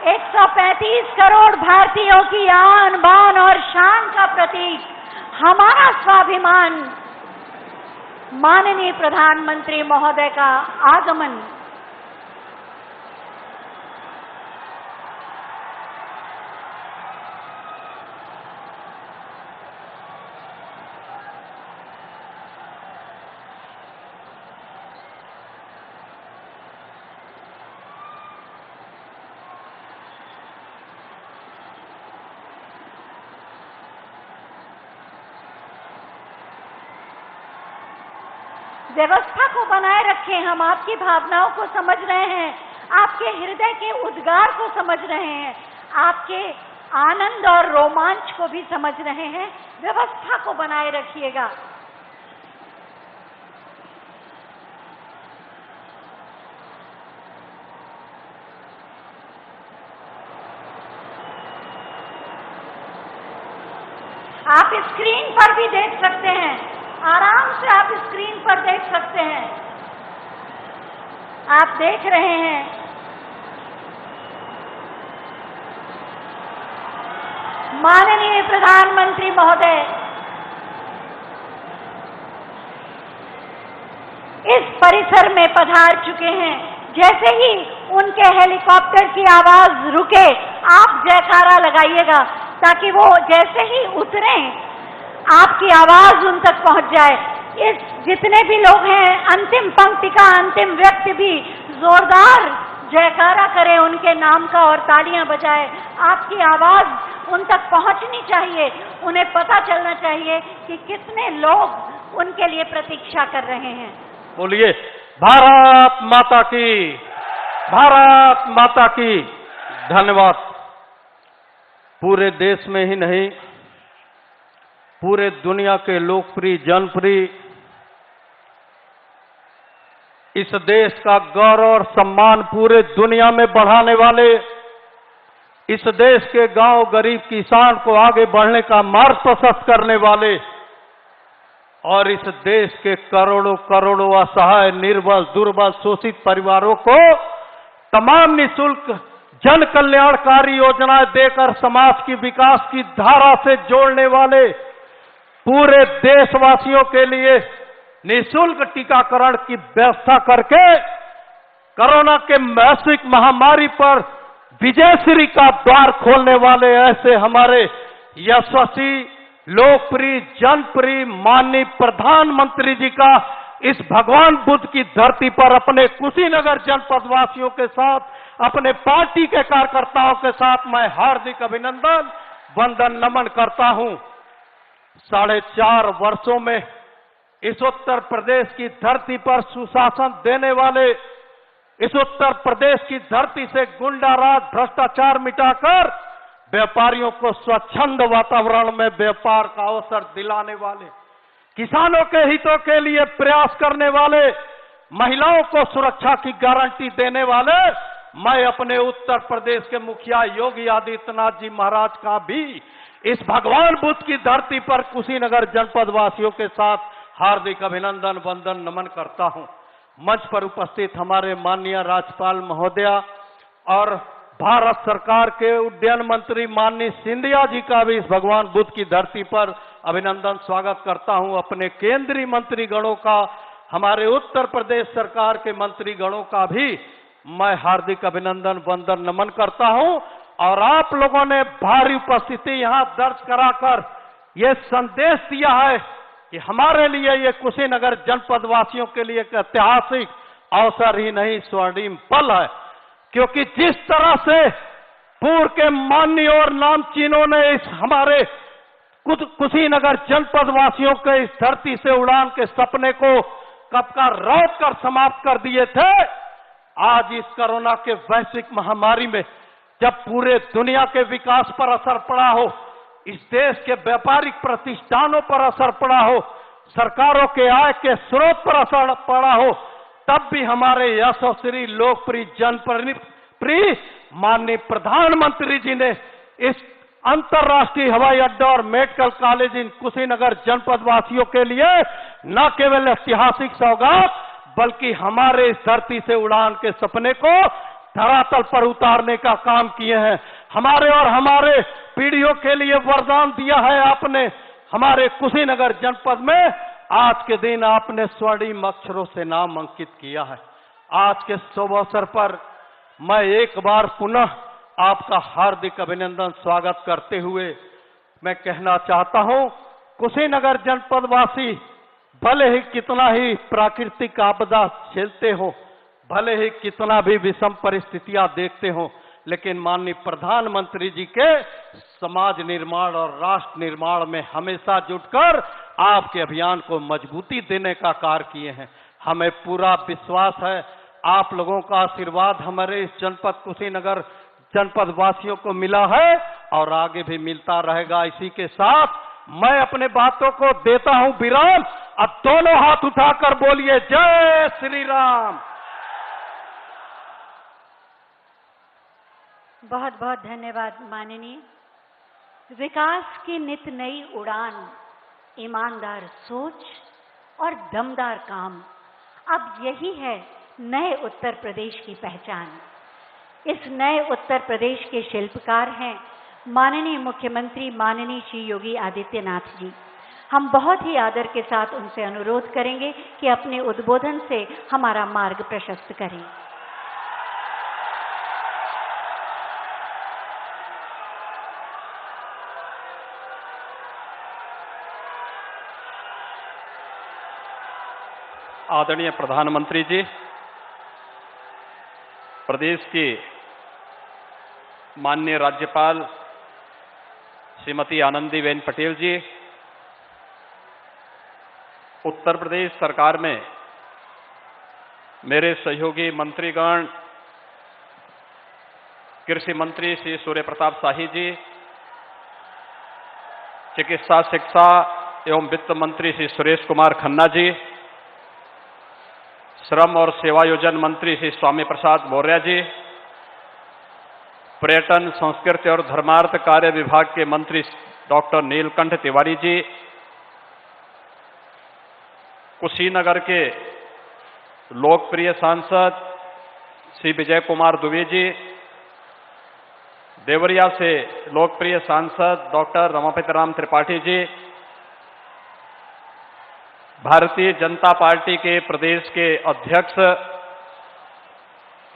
135 करोड़ भारतीयों की आन बान और शान का प्रतीक हमारा स्वाभिमान माननीय प्रधानमंत्री महोदय का आगमन व्यवस्था को बनाए रखें। हम आपकी भावनाओं को समझ रहे हैं, आपके हृदय के उद्गार को समझ रहे हैं, आपके आनंद और रोमांच को भी समझ रहे हैं। व्यवस्था को बनाए रखिएगा। आप स्क्रीन पर भी देख सकते हैं, आराम से आप स्क्रीन पर देख सकते हैं। आप देख रहे हैं माननीय प्रधानमंत्री महोदय इस परिसर में पधार चुके हैं। जैसे ही उनके हेलीकॉप्टर की आवाज रुके, आप जयकारा लगाइएगा ताकि वो जैसे ही उतरें आपकी आवाज उन तक पहुंच जाए। इस जितने भी लोग हैं, अंतिम पंक्ति का अंतिम व्यक्ति भी जोरदार जयकारा करे उनके नाम का और तालियां बजाए। आपकी आवाज उन तक पहुंचनी चाहिए। उन्हें पता चलना चाहिए कि कितने लोग उनके लिए प्रतीक्षा कर रहे हैं। बोलिए भारत माता की, भारत माता की। धन्यवाद। पूरे देश में ही नहीं, पूरे दुनिया के लोकप्रिय, जनप्रिय, इस देश का गौरव और सम्मान पूरे दुनिया में बढ़ाने वाले, इस देश के गांव गरीब किसान को आगे बढ़ने का मार्ग प्रशस्त करने वाले और इस देश के करोड़ों करोड़ों असहाय, निर्बल, दुर्बल, शोषित परिवारों को तमाम निःशुल्क जन कल्याणकारी योजनाएं देकर समाज की विकास की धारा से जोड़ने वाले, पूरे देशवासियों के लिए निःशुल्क टीकाकरण की व्यवस्था करके कोरोना के वैश्विक महामारी पर विजयश्री का द्वार खोलने वाले ऐसे हमारे यशस्वी, लोकप्रिय, जनप्रिय माननीय प्रधानमंत्री जी का इस भगवान बुद्ध की धरती पर अपने कुशीनगर जनपद वासियों के साथ, अपने पार्टी के कार्यकर्ताओं के साथ मैं हार्दिक अभिनंदन, वंदन, नमन करता हूं। 4.5 वर्षों में इस उत्तर प्रदेश की धरती पर सुशासन देने वाले, इस उत्तर प्रदेश की धरती से गुंडाराज, भ्रष्टाचार मिटाकर व्यापारियों को स्वच्छंद वातावरण में व्यापार का अवसर दिलाने वाले, किसानों के हितों के लिए प्रयास करने वाले, महिलाओं को सुरक्षा की गारंटी देने वाले, मैं अपने उत्तर प्रदेश के मुखिया योगी आदित्यनाथ जी महाराज का भी इस भगवान बुद्ध की धरती पर कुशीनगर जनपद वासियों के साथ हार्दिक अभिनंदन, वंदन, नमन करता हूं। मंच पर उपस्थित हमारे माननीय राज्यपाल महोदया और भारत सरकार के उड्डयन मंत्री माननीय सिंधिया जी का भी इस भगवान बुद्ध की धरती पर अभिनंदन, स्वागत करता हूं। अपने केंद्रीय मंत्री गणों का, हमारे उत्तर प्रदेश सरकार के मंत्री गणों का भी मैं हार्दिक अभिनंदन, वंदन, नमन करता हूं। और आप लोगों ने भारी उपस्थिति यहां दर्ज कराकर यह संदेश दिया है कि हमारे लिए ये कुशीनगर जनपद वासियों के लिए एक ऐतिहासिक अवसर ही नहीं, स्वर्णिम पल है। क्योंकि जिस तरह से पूर्व के माननीय और नामचीनों ने इस हमारे कुशीनगर जनपद वासियों के इस धरती से उड़ान के सपने को कब का रौंद कर समाप्त कर दिए थे, आज इस कोरोना के वैश्विक महामारी में जब पूरे दुनिया के विकास पर असर पड़ा हो, इस देश के व्यापारिक प्रतिष्ठानों पर असर पड़ा हो, सरकारों के आय के स्रोत पर असर पड़ा हो, तब भी हमारे यशस्वी, लोकप्रिय, जनप्रिय माननीय प्रधानमंत्री जी ने इस अंतर्राष्ट्रीय हवाई अड्डा और मेडिकल कॉलेज इन कुशीनगर जनपद वासियों के लिए न केवल ऐतिहासिक सौगात बल्कि हमारे इस धरती से उड़ान के सपने को धरातल पर उतारने का काम किए हैं। हमारे और हमारे पीढ़ियों के लिए वरदान दिया है आपने। हमारे कुशीनगर जनपद में आज के दिन आपने स्वर्णिम अक्षरों से नाम अंकित किया है। आज के शुभ अवसर पर मैं एक बार पुनः आपका हार्दिक अभिनंदन स्वागत करते हुए मैं कहना चाहता हूं, कुशीनगर जनपद वासी भले ही कितना ही प्राकृतिक आपदा झेलते हो, भले ही कितना भी विषम परिस्थितियां देखते हो, लेकिन माननीय प्रधानमंत्री जी के समाज निर्माण और राष्ट्र निर्माण में हमेशा जुटकर आपके अभियान को मजबूती देने का कार्य किए हैं। हमें पूरा विश्वास है आप लोगों का आशीर्वाद हमारे इस जनपद कुशीनगर जनपद वासियों को मिला है और आगे भी मिलता रहेगा। इसी के साथ मैं अपने बातों को देता हूं विराम। अब दोनों हाथ उठाकर बोलिए जय श्री राम। बहुत बहुत धन्यवाद माननीय। विकास की नित नई उड़ान, ईमानदार सोच और दमदार काम, अब यही है नए उत्तर प्रदेश की पहचान। इस नए उत्तर प्रदेश के शिल्पकार हैं माननीय मुख्यमंत्री माननीय श्री योगी आदित्यनाथ जी। हम बहुत ही आदर के साथ उनसे अनुरोध करेंगे कि अपने उद्बोधन से हमारा मार्ग प्रशस्त करें। आदरणीय प्रधानमंत्री जी, प्रदेश की माननीय राज्यपाल श्रीमती आनंदीबेन पटेल जी, उत्तर प्रदेश सरकार में मेरे सहयोगी मंत्रीगण, कृषि मंत्री श्री सूर्य प्रताप शाही जी, चिकित्सा शिक्षा एवं वित्त मंत्री श्री सुरेश कुमार खन्ना जी, श्रम और सेवायोजन मंत्री श्री स्वामी प्रसाद मौर्य जी, पर्यटन संस्कृति और धर्मार्थ कार्य विभाग के मंत्री डॉक्टर नीलकंठ तिवारी जी, कुशीनगर के लोकप्रिय सांसद श्री विजय कुमार दुबे जी, देवरिया से लोकप्रिय सांसद डॉक्टर रमापति राम त्रिपाठी जी, भारतीय जनता पार्टी के प्रदेश के अध्यक्ष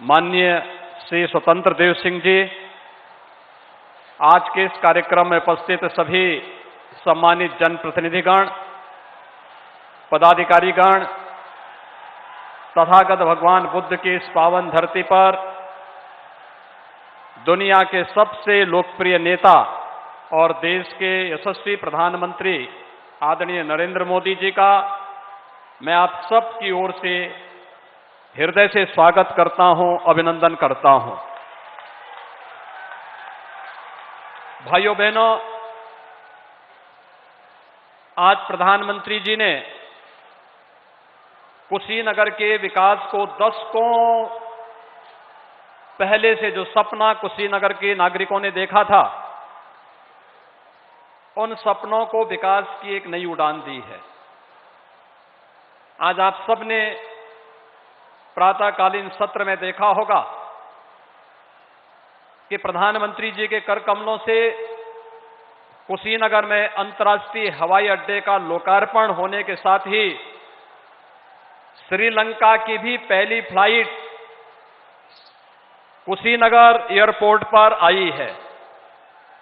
माननीय श्री स्वतंत्र देव सिंह जी, आज के इस कार्यक्रम में उपस्थित सभी सम्मानित जनप्रतिनिधिगण, पदाधिकारीगण, तथागत भगवान बुद्ध की इस पावन धरती पर दुनिया के सबसे लोकप्रिय नेता और देश के यशस्वी प्रधानमंत्री आदरणीय नरेंद्र मोदी जी का मैं आप सब की ओर से हृदय से स्वागत करता हूं, अभिनंदन करता हूं। भाइयों बहनों, आज प्रधानमंत्री जी ने कुशीनगर के विकास को दशकों पहले से जो सपना कुशीनगर के नागरिकों ने देखा था, उन सपनों को विकास की एक नई उड़ान दी है। आज आप सबने प्रातःकालीन सत्र में देखा होगा कि प्रधानमंत्री जी के कर कमलों से कुशीनगर में अंतर्राष्ट्रीय हवाई अड्डे का लोकार्पण होने के साथ ही श्रीलंका की भी पहली फ्लाइट कुशीनगर एयरपोर्ट पर आई है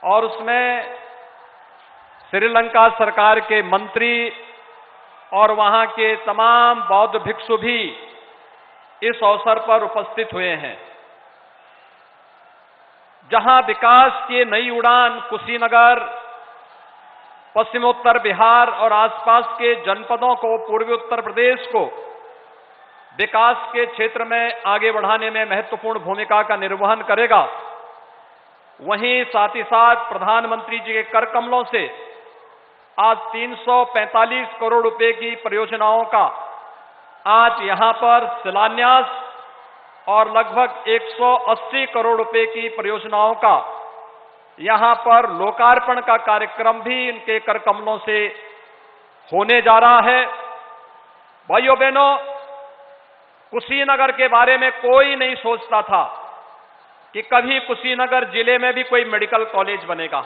और उसमें श्रीलंका सरकार के मंत्री और वहां के तमाम बौद्ध भिक्षु भी इस अवसर पर उपस्थित हुए हैं। जहां विकास की नई उड़ान कुशीनगर, पश्चिमोत्तर बिहार और आसपास के जनपदों को, पूर्वी उत्तर प्रदेश को विकास के क्षेत्र में आगे बढ़ाने में महत्वपूर्ण भूमिका का निर्वहन करेगा, वहीं साथ ही साथ प्रधानमंत्री जी के कर कमलों से आज 345 करोड़ रुपए की परियोजनाओं का आज यहां पर शिलान्यास और लगभग 180 करोड़ रुपए की परियोजनाओं का यहां पर लोकार्पण का कार्यक्रम भी इनके कर कमलों से होने जा रहा है। भाइयों बहनों, कुशीनगर के बारे में कोई नहीं सोचता था कि कभी कुशीनगर जिले में भी कोई मेडिकल कॉलेज बनेगा।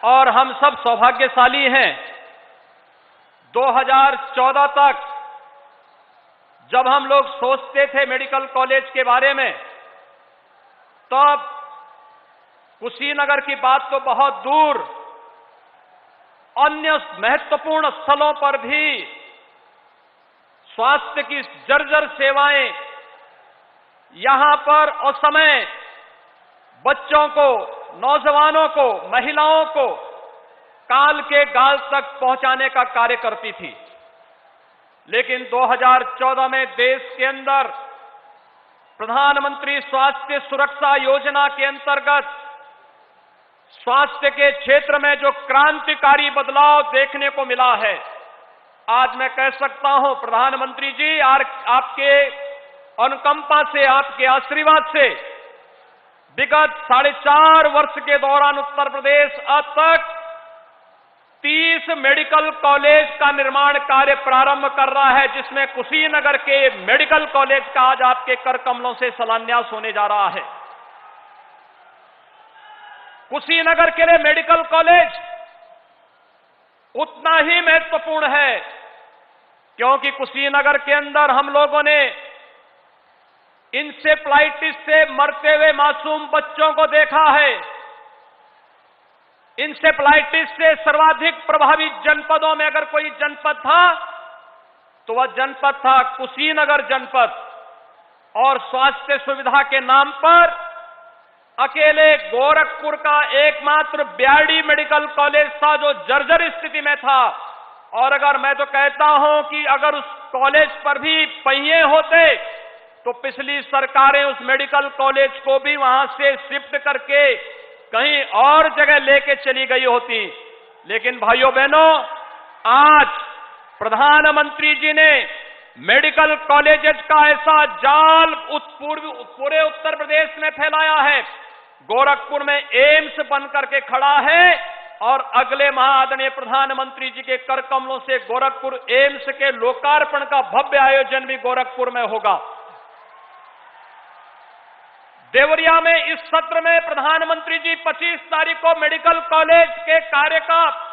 और हम सब सौभाग्यशाली हैं, 2014 तक जब हम लोग सोचते थे मेडिकल कॉलेज के बारे में, तब कुशीनगर की बात तो बहुत दूर, अन्य महत्वपूर्ण स्थलों पर भी स्वास्थ्य की जर्जर सेवाएं यहां पर असमय बच्चों को, नौजवानों को, महिलाओं को काल के गाल तक पहुंचाने का कार्य करती थी। लेकिन 2014 में देश के अंदर प्रधानमंत्री स्वास्थ्य सुरक्षा योजना के अंतर्गत स्वास्थ्य के क्षेत्र में जो क्रांतिकारी बदलाव देखने को मिला है, आज मैं कह सकता हूं प्रधानमंत्री जी, आपके अनुकंपा से, आपके आशीर्वाद से विगत 4.5 वर्ष के दौरान उत्तर प्रदेश अब तक 30 मेडिकल कॉलेज का निर्माण कार्य प्रारंभ कर रहा है, जिसमें कुशीनगर के मेडिकल कॉलेज का आज आपके कर कमलों से शिलान्यास होने जा रहा है। कुशीनगर के लिए मेडिकल कॉलेज उतना ही महत्वपूर्ण है, क्योंकि कुशीनगर के अंदर हम लोगों ने इंसेफ्लाइटिस से मरते हुए मासूम बच्चों को देखा है। इंसेफ्लाइटिस से सर्वाधिक प्रभावित जनपदों में अगर कोई जनपद था तो वह जनपद था कुशीनगर जनपद। और स्वास्थ्य सुविधा के नाम पर अकेले गोरखपुर का एकमात्र BRD मेडिकल कॉलेज था जो जर्जर स्थिति में था। और अगर मैं तो कहता हूं कि अगर उस कॉलेज पर भी पहिए होते तो पिछली सरकारें उस मेडिकल कॉलेज को भी वहां से शिफ्ट करके कहीं और जगह लेके चली गई होती। लेकिन भाइयों बहनों, आज प्रधानमंत्री जी ने मेडिकल कॉलेजेस का ऐसा जाल पूरे उत्तर प्रदेश में फैलाया है। गोरखपुर में एम्स बनकर के खड़ा है और अगले माह आदरणीय प्रधानमंत्री जी के कर कमलों से गोरखपुर एम्स के लोकार्पण का भव्य आयोजन भी गोरखपुर में होगा। देवरिया में इस सत्र में प्रधानमंत्री जी 25 तारीख को मेडिकल कॉलेज के कार्य का,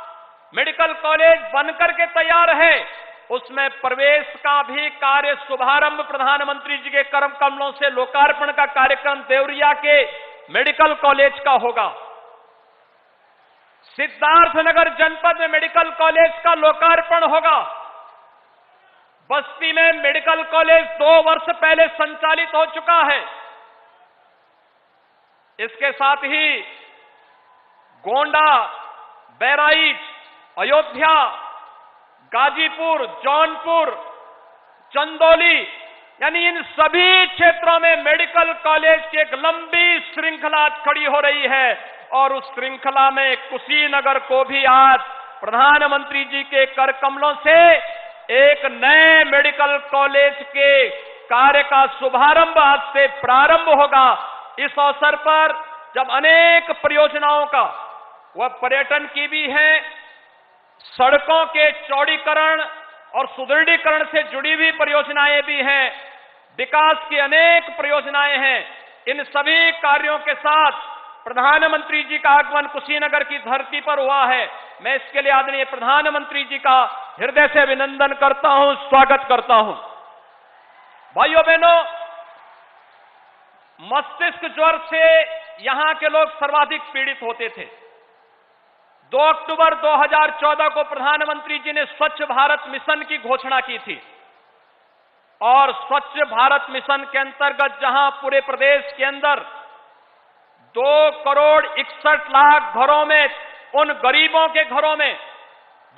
मेडिकल कॉलेज बनकर के तैयार है, उसमें प्रवेश का भी कार्य शुभारंभ प्रधानमंत्री जी के कर कमलों से लोकार्पण का कार्यक्रम देवरिया के मेडिकल कॉलेज का होगा। सिद्धार्थनगर जनपद में मेडिकल कॉलेज का लोकार्पण होगा। बस्ती में मेडिकल कॉलेज 2 वर्ष पहले संचालित हो चुका है। इसके साथ ही गोंडा, बहराइच, अयोध्या, गाजीपुर, जौनपुर, चंदौली, यानी इन सभी क्षेत्रों में मेडिकल कॉलेज की एक लंबी श्रृंखला खड़ी हो रही है। और उस श्रृंखला में कुशीनगर को भी आज प्रधानमंत्री जी के कर कमलों से एक नए मेडिकल कॉलेज के कार्य का शुभारंभ आज से प्रारंभ होगा। इस अवसर पर जब अनेक परियोजनाओं का, वह पर्यटन की भी है, सड़कों के चौड़ीकरण और सुदृढ़ीकरण से जुड़ी हुई परियोजनाएं भी हैं, विकास की अनेक परियोजनाएं हैं, इन सभी कार्यों के साथ प्रधानमंत्री जी का आगमन कुशीनगर की धरती पर हुआ है। मैं इसके लिए आदरणीय प्रधानमंत्री जी का हृदय से अभिनंदन करता हूं, स्वागत करता हूं। भाइयों बहनों, मस्तिष्क ज्वर से यहां के लोग सर्वाधिक पीड़ित होते थे। 2 अक्टूबर 2014 को प्रधानमंत्री जी ने स्वच्छ भारत मिशन की घोषणा की थी। और स्वच्छ भारत मिशन के अंतर्गत जहां पूरे प्रदेश के अंदर 2 करोड़ 61 लाख घरों में, उन गरीबों के घरों में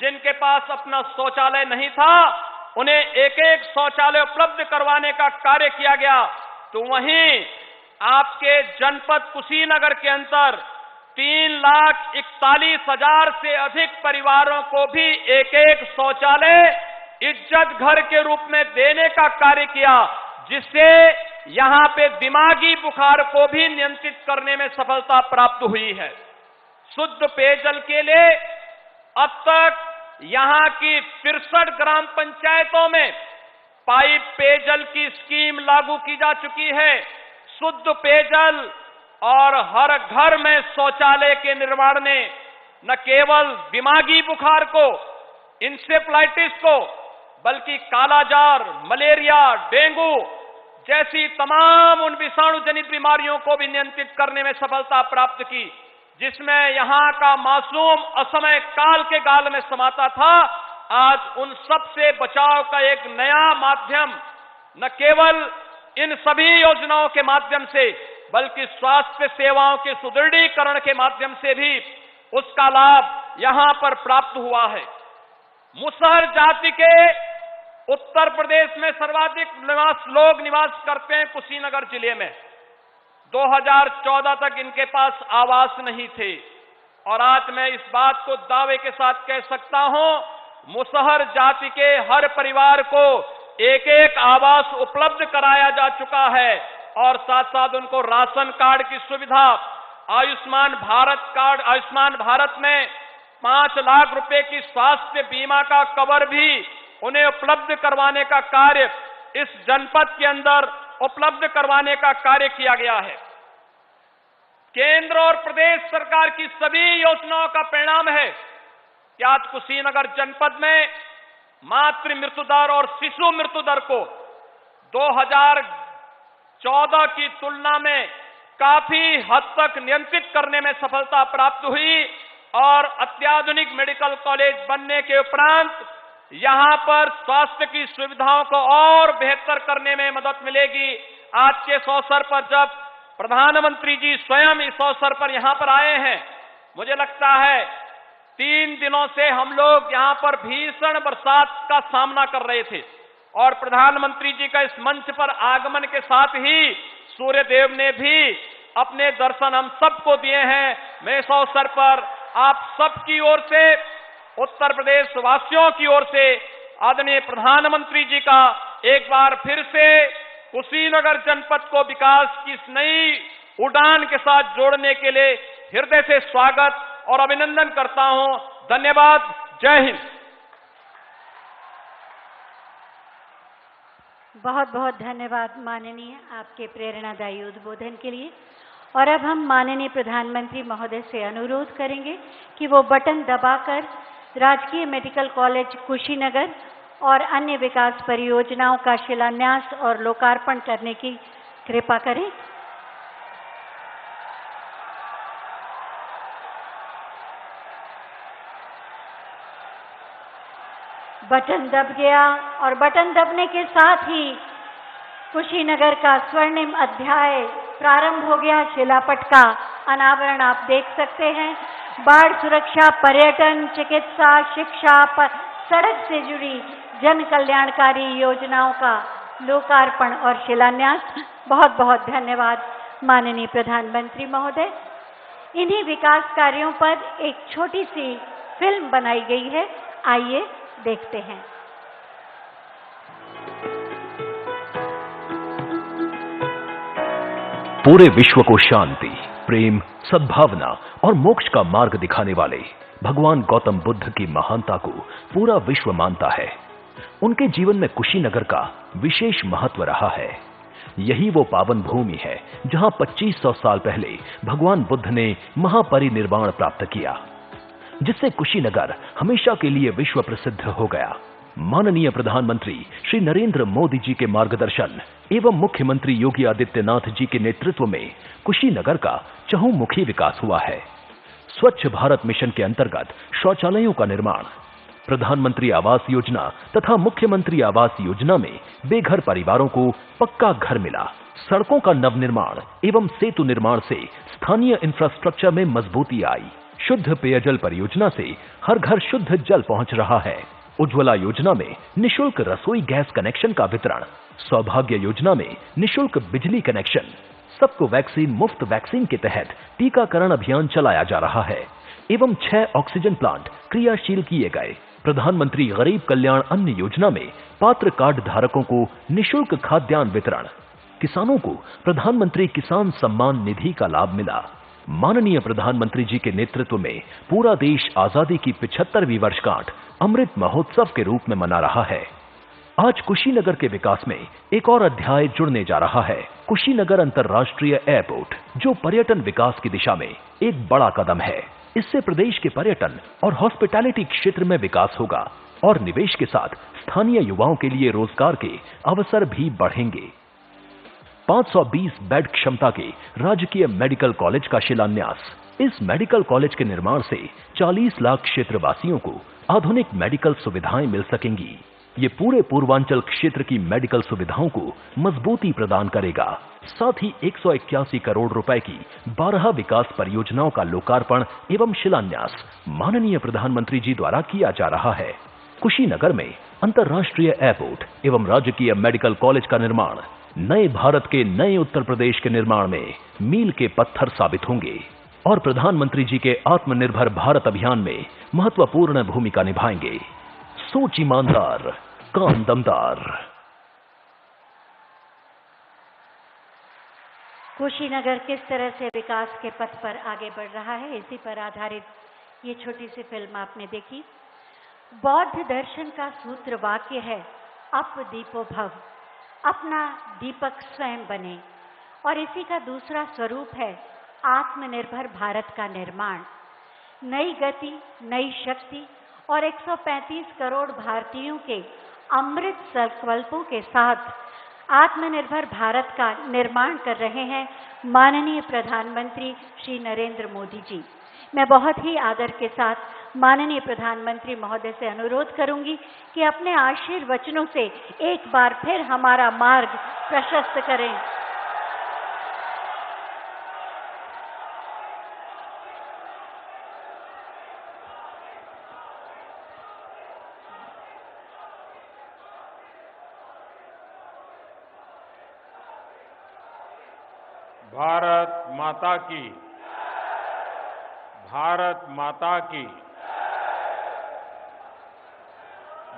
जिनके पास अपना शौचालय नहीं था, उन्हें एक-एक शौचालय उपलब्ध करवाने का कार्य किया गया। तो वहीं आपके जनपद कुशीनगर के अंदर 3,41,000 से अधिक परिवारों को भी एक-एक शौचालय इज्जत घर के रूप में देने का कार्य किया, जिससे यहां पे दिमागी बुखार को भी नियंत्रित करने में सफलता प्राप्त हुई है। शुद्ध पेयजल के लिए अब तक यहां की 63 ग्राम पंचायतों में पाइप पेयजल की स्कीम लागू की जा चुकी है। शुद्ध पेयजल और हर घर में शौचालय के निर्माण ने न केवल दिमागी बुखार को, इंसेफ्लाइटिस को, बल्कि कालाजार, मलेरिया, डेंगू जैसी तमाम उन विषाणु जनित बीमारियों को भी नियंत्रित करने में सफलता प्राप्त की, जिसमें यहां का मासूम असमय काल के गाल में समाता था। आज उन सब से बचाव का एक नया माध्यम, न केवल इन सभी योजनाओं के माध्यम से, बल्कि स्वास्थ्य सेवाओं के सुदृढ़ीकरण के माध्यम से भी उसका लाभ यहां पर प्राप्त हुआ है। मुसहर जाति के उत्तर प्रदेश में सर्वाधिक लोग निवास करते हैं कुशीनगर जिले में। 2014 तक इनके पास आवास नहीं थे और आज मैं इस बात को दावे के साथ कह सकता हूं, मुसहर जाति के हर परिवार को एक एक आवास उपलब्ध कराया जा चुका है और साथ साथ उनको राशन कार्ड की सुविधा, आयुष्मान भारत कार्ड, आयुष्मान भारत में 5 लाख रुपए की स्वास्थ्य बीमा का कवर भी उन्हें उपलब्ध करवाने का कार्य इस जनपद के अंदर उपलब्ध करवाने का कार्य किया गया है। केंद्र और प्रदेश सरकार की सभी योजनाओं का परिणाम है कि आज कुशीनगर जनपद में मातृ मृत्यु दर और शिशु मृत्यु दर को 2014 की तुलना में काफी हद तक नियंत्रित करने में सफलता प्राप्त हुई और अत्याधुनिक मेडिकल कॉलेज बनने के उपरांत यहां पर स्वास्थ्य की सुविधाओं को और बेहतर करने में मदद मिलेगी। आज के इस अवसर पर जब प्रधानमंत्री जी स्वयं इस अवसर पर यहां पर आए हैं, मुझे लगता है 3 दिनों से हम लोग यहां पर भीषण बरसात का सामना कर रहे थे और प्रधानमंत्री जी का इस मंच पर आगमन के साथ ही सूर्य देव ने भी अपने दर्शन हम सबको दिए हैं। मैं इस अवसर पर आप सबकी ओर से, उत्तर प्रदेश वासियों की ओर से आदरणीय प्रधानमंत्री जी का एक बार फिर से कुशीनगर जनपद को विकास की इस नई उड़ान के साथ जोड़ने के लिए हृदय से स्वागत और अभिनंदन करता हूं। धन्यवाद। जय हिंद। बहुत बहुत धन्यवाद माननीय, आपके प्रेरणादायी उद्बोधन के लिए। और अब हम माननीय प्रधानमंत्री महोदय से अनुरोध करेंगे कि वो बटन दबाकर राजकीय मेडिकल कॉलेज कुशीनगर और अन्य विकास परियोजनाओं का शिलान्यास और लोकार्पण करने की कृपा करें। बटन दब गया और बटन दबने के साथ ही कुशीनगर का स्वर्णिम अध्याय प्रारंभ हो गया। शिलापट का अनावरण आप देख सकते हैं। बाढ़ सुरक्षा, पर्यटन, चिकित्सा, शिक्षा, सड़क से जुड़ी जन कल्याणकारी योजनाओं का लोकार्पण और शिलान्यास। बहुत बहुत धन्यवाद माननीय प्रधानमंत्री महोदय। इन्हीं विकास कार्यों पर एक छोटी सी फिल्म बनाई गई है, आइए देखते हैं। पूरे विश्व को शांति, प्रेम, सद्भावना और मोक्ष का मार्ग दिखाने वाले भगवान गौतम बुद्ध की महानता को पूरा विश्व मानता है। उनके जीवन में कुशीनगर का विशेष महत्व रहा है। यही वो पावन भूमि है जहां 2500 साल पहले भगवान बुद्ध ने महापरिनिर्वाण प्राप्त किया, जिससे कुशीनगर हमेशा के लिए विश्व प्रसिद्ध हो गया। माननीय प्रधानमंत्री श्री नरेंद्र मोदी जी के मार्गदर्शन एवं मुख्यमंत्री योगी आदित्यनाथ जी के नेतृत्व में कुशीनगर का चहुमुखी विकास हुआ है। स्वच्छ भारत मिशन के अंतर्गत शौचालयों का निर्माण, प्रधानमंत्री आवास योजना तथा मुख्यमंत्री आवास योजना में बेघर परिवारों को पक्का घर मिला। सड़कों का नवनिर्माण एवं सेतु निर्माण से स्थानीय इंफ्रास्ट्रक्चर में मजबूती आई। शुद्ध पेयजल परियोजना से हर घर शुद्ध जल पहुंच रहा है। उज्ज्वला योजना में निशुल्क रसोई गैस कनेक्शन का वितरण, सौभाग्य योजना में निशुल्क बिजली कनेक्शन, सबको वैक्सीन मुफ्त वैक्सीन के तहत टीकाकरण अभियान चलाया जा रहा है एवं 6 ऑक्सीजन प्लांट क्रियाशील किए गए। प्रधानमंत्री गरीब कल्याण अन्न योजना में पात्र कार्ड धारकों को निशुल्क खाद्यान्न वितरण, किसानों को प्रधानमंत्री किसान सम्मान निधि का लाभ मिला। माननीय प्रधानमंत्री जी के नेतृत्व में पूरा देश आजादी की 75वीं वर्षगांठ अमृत महोत्सव के रूप में मना रहा है। आज कुशीनगर के विकास में एक और अध्याय जुड़ने जा रहा है। कुशीनगर अंतर्राष्ट्रीय एयरपोर्ट, जो पर्यटन विकास की दिशा में एक बड़ा कदम है। इससे प्रदेश के पर्यटन और हॉस्पिटैलिटी क्षेत्र में विकास होगा और निवेश के साथ स्थानीय युवाओं के लिए रोजगार के अवसर भी बढ़ेंगे। 520 बेड क्षमता के राजकीय मेडिकल कॉलेज का शिलान्यास। इस मेडिकल कॉलेज के निर्माण से 40 लाख क्षेत्रवासियों को आधुनिक मेडिकल सुविधाएं मिल सकेंगी। ये पूरे पूर्वांचल क्षेत्र की मेडिकल सुविधाओं को मजबूती प्रदान करेगा। साथ ही 181 करोड़ रुपए की 12 विकास परियोजनाओं का लोकार्पण एवं शिलान्यास माननीय प्रधानमंत्री जी द्वारा किया जा रहा है। कुशीनगर में अंतर्राष्ट्रीय एयरपोर्ट एवं राजकीय मेडिकल कॉलेज का निर्माण नए भारत के नए उत्तर प्रदेश के निर्माण में मील के पत्थर साबित होंगे और प्रधानमंत्री जी के आत्मनिर्भर भारत अभियान में महत्वपूर्ण भूमिका निभाएंगे। सोच ईमानदार, काम दमदार। कुशीनगर किस तरह से विकास के पथ पर आगे बढ़ रहा है, इसी पर आधारित ये छोटी सी फिल्म आपने देखी। बौद्ध दर्शन का सूत्र वाक्य है, अप दीपो भव, अपना दीपक स्वयं बने। और इसी का दूसरा स्वरूप है आत्मनिर्भर भारत का निर्माण। नई गति, नई शक्ति और 135 करोड़ भारतीयों के अमृत संकल्पों के साथ आत्मनिर्भर भारत का निर्माण कर रहे हैं माननीय प्रधानमंत्री श्री नरेंद्र मोदी जी। मैं बहुत ही आदर के साथ माननीय प्रधानमंत्री महोदय से अनुरोध करूंगी कि अपने आशीर्वचनों से एक बार फिर हमारा मार्ग प्रशस्त करें। भारत माता की, भारत माता की।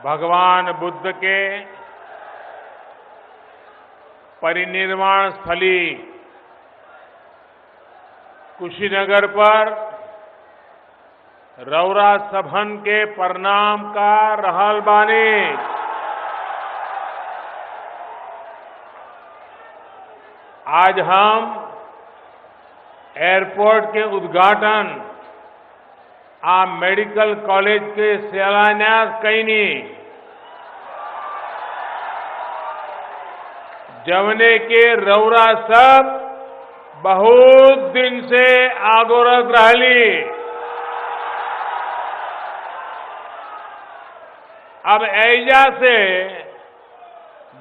भगवान बुद्ध के परिनिर्वाण स्थली कुशीनगर पर रौरा सभन के प्रणाम का रहल बानी। आज हम एयरपोर्ट के उद्घाटन आ मेडिकल कॉलेज के शिलान्यास कईनी, जवने के रौरा सब बहुत दिन से आगोरत रहली। अब ऐजा से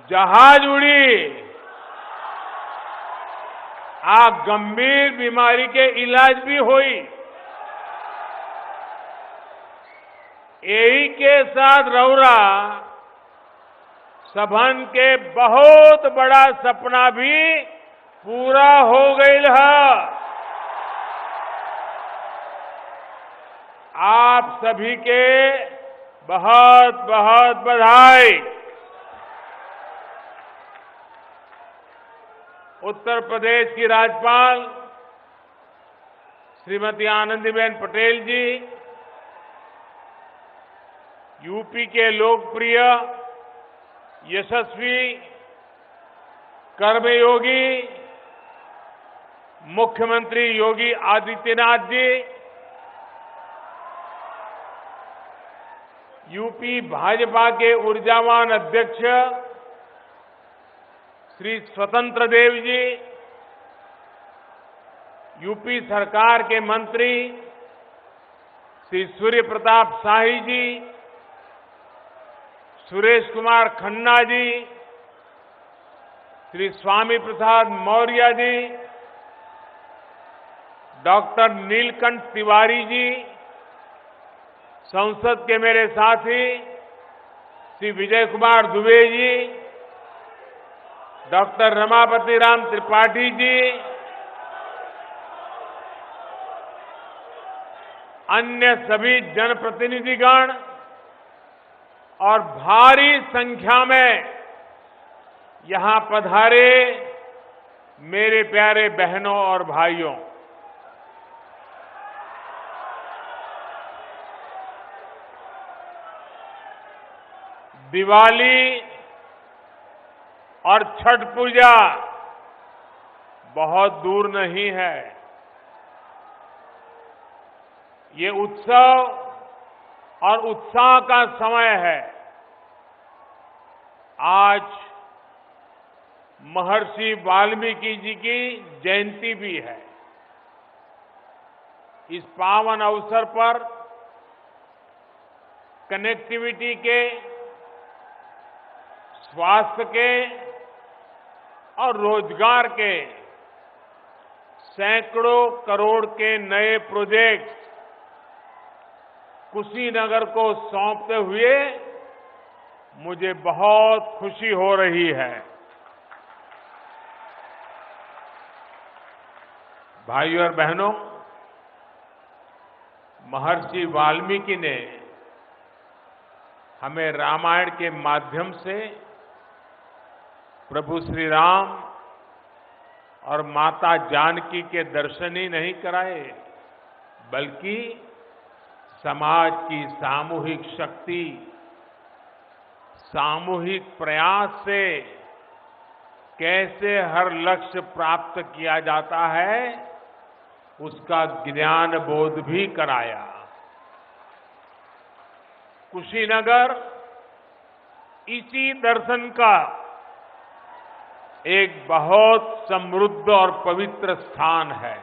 जहाज उड़ी आ गंभीर बीमारी के इलाज भी हुई। यही के साथ रौरा सभन के बहुत बड़ा सपना भी पूरा हो गई है। आप सभी के बहुत बहुत बधाई। उत्तर प्रदेश की राज्यपाल श्रीमती आनंदीबेन पटेल जी, यूपी के लोकप्रिय यशस्वी कर्मयोगी मुख्यमंत्री योगी आदित्यनाथ जी, यूपी भाजपा के ऊर्जावान अध्यक्ष श्री स्वतंत्र देव जी, यूपी सरकार के मंत्री श्री सूर्य प्रताप शाही जी, सुरेश कुमार खन्ना जी, श्री स्वामी प्रसाद मौर्य जी, डॉक्टर नीलकंठ तिवारी जी, संसद के मेरे साथी श्री विजय कुमार दुबे जी, डॉक्टर रमापति राम त्रिपाठी जी, अन्य सभी जनप्रतिनिधिगण और भारी संख्या में यहां पधारे मेरे प्यारे बहनों और भाइयों, दिवाली और छठ पूजा बहुत दूर नहीं है। ये उत्सव और उत्साह का समय है। आज महर्षि वाल्मीकि जी की जयंती भी है। इस पावन अवसर पर कनेक्टिविटी के, स्वास्थ्य के और रोजगार के सैकड़ों करोड़ के नए प्रोजेक्ट कुशीनगर को सौंपते हुए मुझे बहुत खुशी हो रही है। भाइयों और बहनों, महर्षि वाल्मीकि ने हमें रामायण के माध्यम से प्रभु श्री राम और माता जानकी के दर्शन ही नहीं कराए, बल्कि समाज की सामूहिक शक्ति, सामूहिक प्रयास से कैसे हर लक्ष्य प्राप्त किया जाता है, उसका ज्ञान बोध भी कराया। कुशीनगर इसी दर्शन का एक बहुत समृद्ध और पवित्र स्थान है।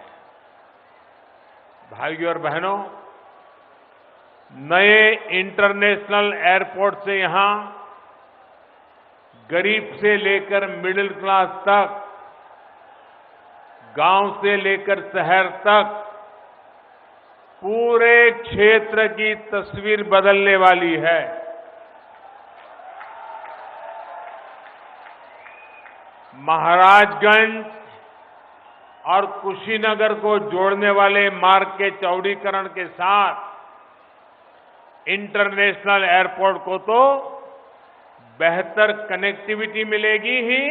भाइयों और बहनों, नए इंटरनेशनल एयरपोर्ट से यहां गरीब से लेकर मिडिल क्लास तक, गांव से लेकर शहर तक पूरे क्षेत्र की तस्वीर बदलने वाली है। महाराजगंज और कुशीनगर को जोड़ने वाले मार्ग के चौड़ीकरण के साथ इंटरनेशनल एयरपोर्ट को तो बेहतर कनेक्टिविटी मिलेगी ही,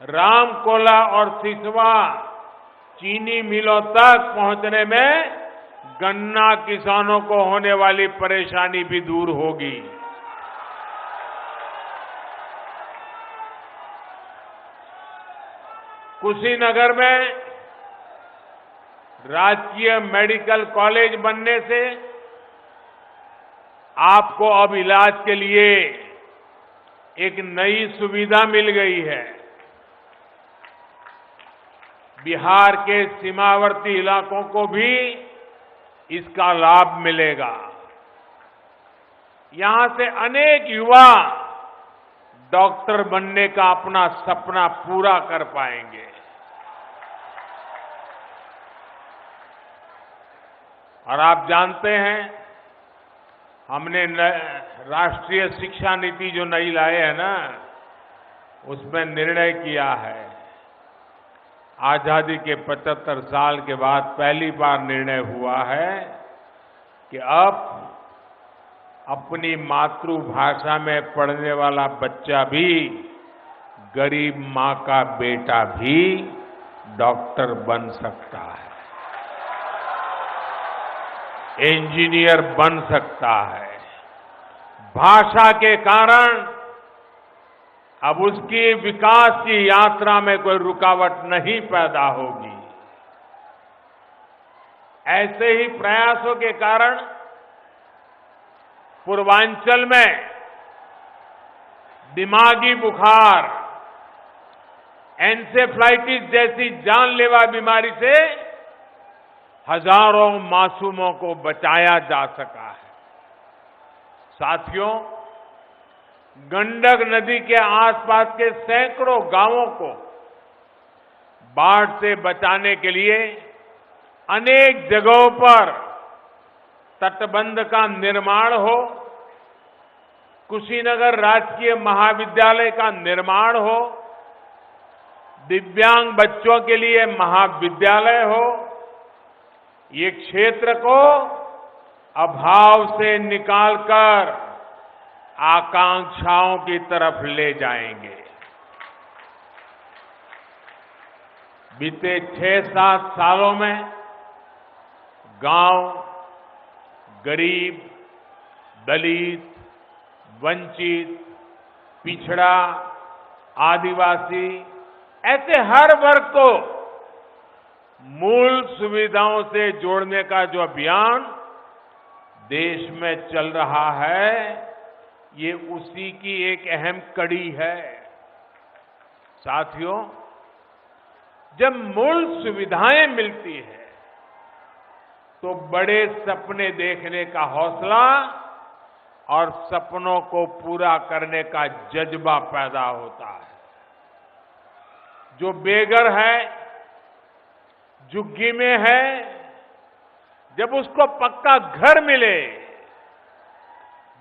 रामकोला और सिसवा चीनी मिलों तक पहुंचने में गन्ना किसानों को होने वाली परेशानी भी दूर होगी। कुशीनगर में राजकीय मेडिकल कॉलेज बनने से आपको अब इलाज के लिए एक नई सुविधा मिल गई है। बिहार के सीमावर्ती इलाकों को भी इसका लाभ मिलेगा। यहां से अनेक युवा डॉक्टर बनने का अपना सपना पूरा कर पाएंगे। और आप जानते हैं, हमने राष्ट्रीय शिक्षा नीति जो नई लाए है ना, उसमें निर्णय किया है, आजादी के 75 साल के बाद पहली बार निर्णय हुआ है कि अब अपनी मातृभाषा में पढ़ने वाला बच्चा भी, गरीब मां का बेटा भी डॉक्टर बन सकता है, इंजीनियर बन सकता है। भाषा के कारण अब उसकी विकास की यात्रा में कोई रुकावट नहीं पैदा होगी। ऐसे ही प्रयासों के कारण पूर्वांचल में दिमागी बुखार, एन्सेफ्लाइटिस जैसी जानलेवा बीमारी से हजारों मासूमों को बचाया जा सका है। साथियों, गंडक नदी के आसपास के सैकड़ों गांवों को बाढ़ से बचाने के लिए अनेक जगहों पर तटबंध का निर्माण हो, कुशीनगर राजकीय महाविद्यालय का निर्माण हो, दिव्यांग बच्चों के लिए महाविद्यालय हो, ये क्षेत्र को अभाव से निकालकर आकांक्षाओं की तरफ ले जाएंगे। बीते 6-7 सालों में गांव, गरीब, दलित, वंचित, पिछड़ा आदिवासी, ऐसे हर वर्ग को मूल सुविधाओं से जोड़ने का जो अभियान देश में चल रहा है, ये उसी की एक अहम कड़ी है। साथियों, जब मूल सुविधाएं मिलती है तो बड़े सपने देखने का हौसला और सपनों को पूरा करने का जज्बा पैदा होता है। जो बेघर है, झुग्गी में है, जब उसको पक्का घर मिले,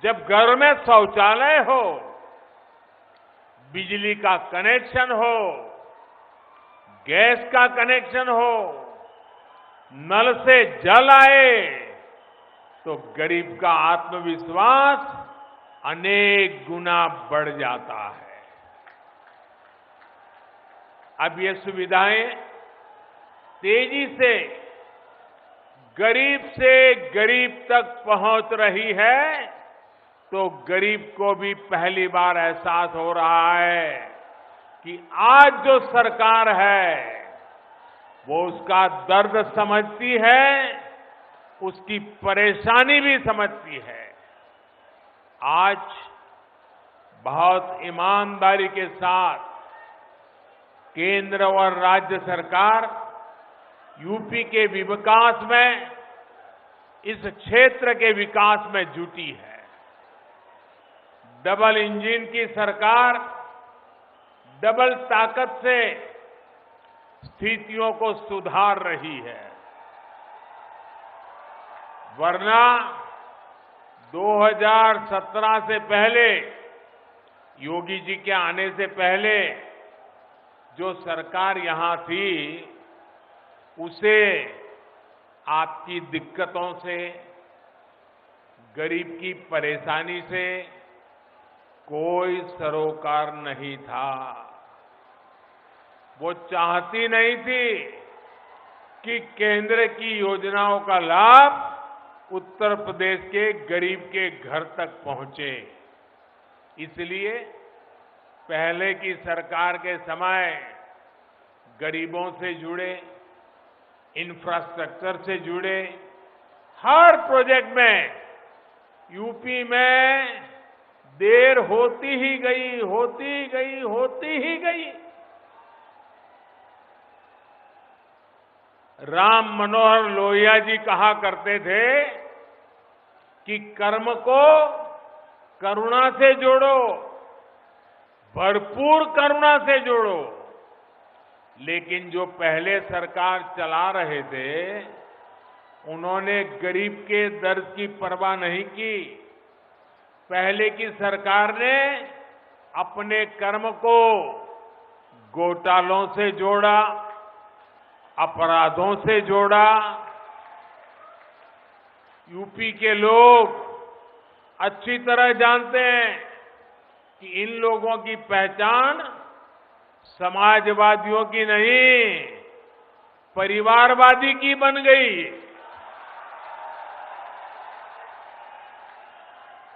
जब घर में शौचालय हो, बिजली का कनेक्शन हो, गैस का कनेक्शन हो, नल से जल आए, तो गरीब का आत्मविश्वास अनेक गुना बढ़ जाता है। अब ये सुविधाएं तेजी से गरीब तक पहुंच रही है, तो गरीब को भी पहली बार एहसास हो रहा है कि आज जो सरकार है वो उसका दर्द समझती है, उसकी परेशानी भी समझती है। आज बहुत ईमानदारी के साथ केंद्र और राज्य सरकार यूपी के विकास में, इस क्षेत्र के विकास में जुटी है। डबल इंजन की सरकार डबल ताकत से स्थितियों को सुधार रही है, वरना 2017 से पहले, योगी जी के आने से पहले जो सरकार यहां थी, उसे आपकी दिक्कतों से, गरीब की परेशानी से कोई सरोकार नहीं था। वो चाहती नहीं थी कि केंद्र की योजनाओं का लाभ उत्तर प्रदेश के गरीब के घर तक पहुंचे। इसलिए पहले की सरकार के समय गरीबों से जुड़े, इंफ्रास्ट्रक्चर से जुड़े हर प्रोजेक्ट में यूपी में देर होती ही गई। राम मनोहर लोहिया जी कहा करते थे कि कर्म को करुणा से जोड़ो, भरपूर करुणा से जोड़ो। लेकिन जो पहले सरकार चला रहे थे, उन्होंने गरीब के दर्द की परवाह नहीं की। पहले की सरकार ने अपने कर्म को घोटालों से जोड़ा, अपराधों से जोड़ा। यूपी के लोग अच्छी तरह जानते हैं कि इन लोगों की पहचान समाजवादियों की नहीं, परिवारवादी की बन गई।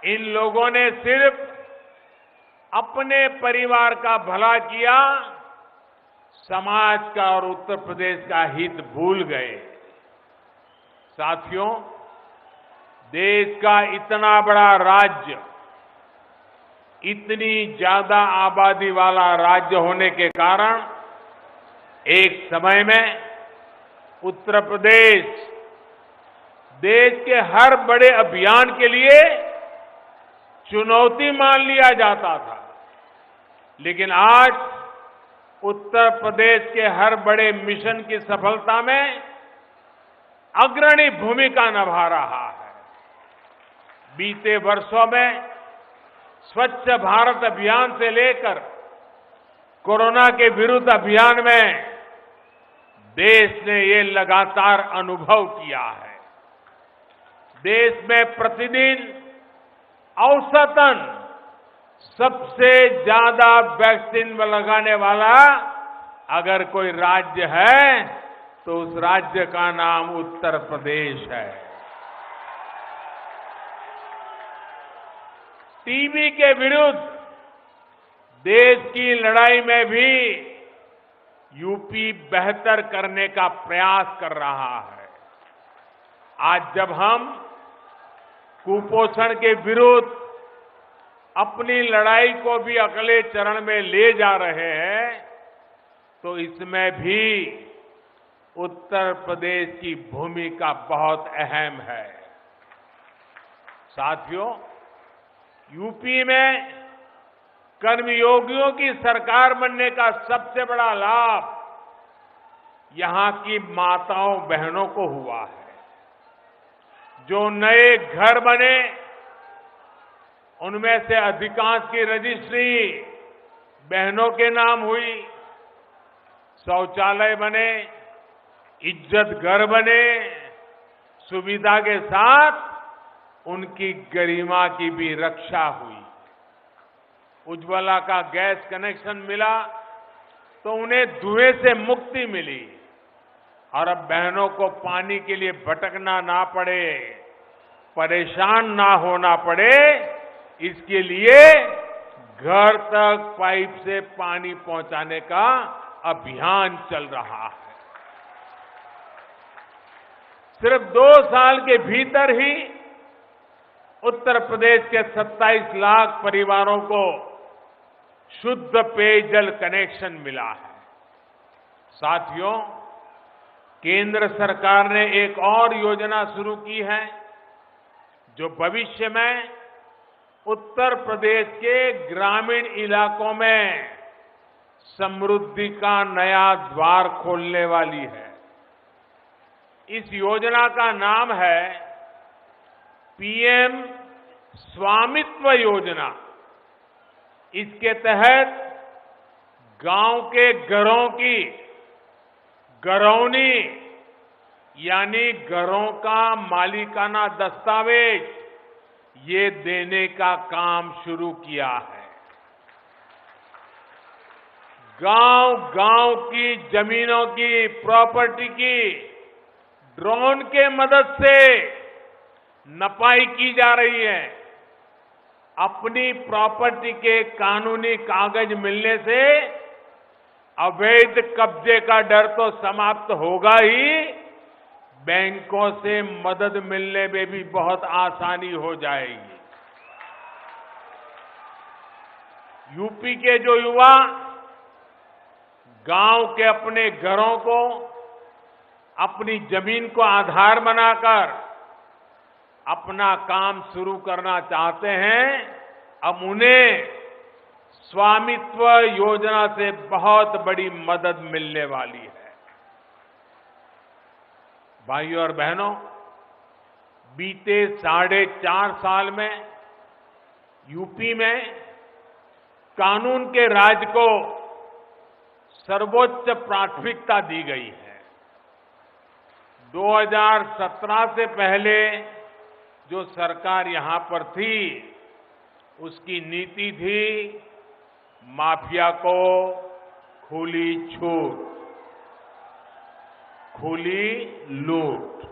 इन लोगों ने सिर्फ अपने परिवार का भला किया, समाज का और उत्तर प्रदेश का हित भूल गए। साथियों, देश का इतना बड़ा राज्य, इतनी ज्यादा आबादी वाला राज्य होने के कारण एक समय में उत्तर प्रदेश देश के हर बड़े अभियान के लिए चुनौती मान लिया जाता था। लेकिन आज उत्तर प्रदेश के हर बड़े मिशन की सफलता में अग्रणी भूमिका निभा रहा है। बीते वर्षों में स्वच्छ भारत अभियान से लेकर कोरोना के विरुद्ध अभियान में देश ने ये लगातार अनुभव किया है। देश में प्रतिदिन औसतन सबसे ज्यादा वैक्सीन लगाने वाला अगर कोई राज्य है तो उस राज्य का नाम उत्तर प्रदेश है। टीबी के विरुद्ध देश की लड़ाई में भी यूपी बेहतर करने का प्रयास कर रहा है। आज जब हम कुपोषण के विरुद्ध अपनी लड़ाई को भी अगले चरण में ले जा रहे हैं, तो इसमें भी उत्तर प्रदेश की भूमिका बहुत अहम है। साथियों, यूपी में कर्मयोगियों की सरकार बनने का सबसे बड़ा लाभ यहां की माताओं बहनों को हुआ है। जो नए घर बने, उनमें से अधिकांश की रजिस्ट्री बहनों के नाम हुई। शौचालय बने, इज्जत घर बने, सुविधा के साथ उनकी गरिमा की भी रक्षा हुई। उज्ज्वला का गैस कनेक्शन मिला तो उन्हें धुएं से मुक्ति मिली और अब बहनों को पानी के लिए भटकना ना पड़े, परेशान ना होना पड़े, इसके लिए घर तक पाइप से पानी पहुंचाने का अभियान चल रहा है। सिर्फ 2 साल के भीतर ही उत्तर प्रदेश के 27 लाख परिवारों को शुद्ध पेयजल कनेक्शन मिला है। साथियों, केंद्र सरकार ने एक और योजना शुरू की है जो भविष्य में उत्तर प्रदेश के ग्रामीण इलाकों में समृद्धि का नया द्वार खोलने वाली है। इस योजना का नाम है पीएम स्वामित्व योजना। इसके तहत गांव के घरों की घरौनी यानी घरों का मालिकाना दस्तावेज ये देने का काम शुरू किया है। गांव-गांव की जमीनों की, प्रॉपर्टी की ड्रोन के मदद से नपाई की जा रही है। अपनी प्रॉपर्टी के कानूनी कागज मिलने से अवैध कब्जे का डर तो समाप्त होगा ही, बैंकों से मदद मिलने में भी बहुत आसानी हो जाएगी। यूपी के जो युवा गांव के अपने घरों को, अपनी जमीन को आधार बनाकर अपना काम शुरू करना चाहते हैं, अब उन्हें स्वामित्व योजना से बहुत बड़ी मदद मिलने वाली है। भाइयों और बहनों, बीते 4.5 साल में यूपी में कानून के राज को सर्वोच्च प्राथमिकता दी गई है। 2017 से पहले जो सरकार यहां पर थी, उसकी नीति थी माफिया को खुली छूट, खुली लूट।